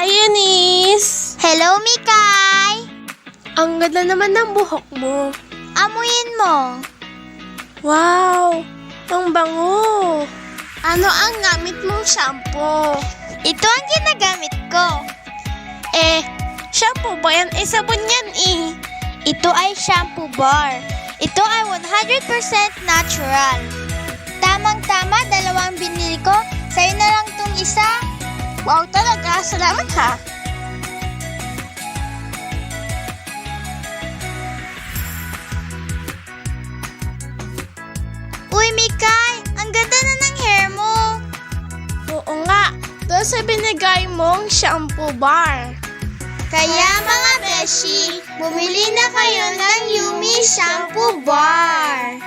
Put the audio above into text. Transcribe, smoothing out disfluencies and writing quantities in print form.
Hi, Eunice! Hello, Mikay! Ang ganda naman ng buhok mo. Amuyin mo. Wow! Ang bango! Ano ang gamit mong shampoo? Ito ang ginagamit ko. Shampoo ba yan? Sabon yan Ito ay shampoo bar. Ito ay 100% natural. Tamang-tama, 2 binili ko. Sa'yo na lang tong isa. Wow talaga! Salamat ha! Uy, Mikay! Ang ganda na ng hair mo. Oo nga! Doon sa binigay mong shampoo bar. Kaya mga beshi, bumili na kayo ng Yumi Shampoo Bar.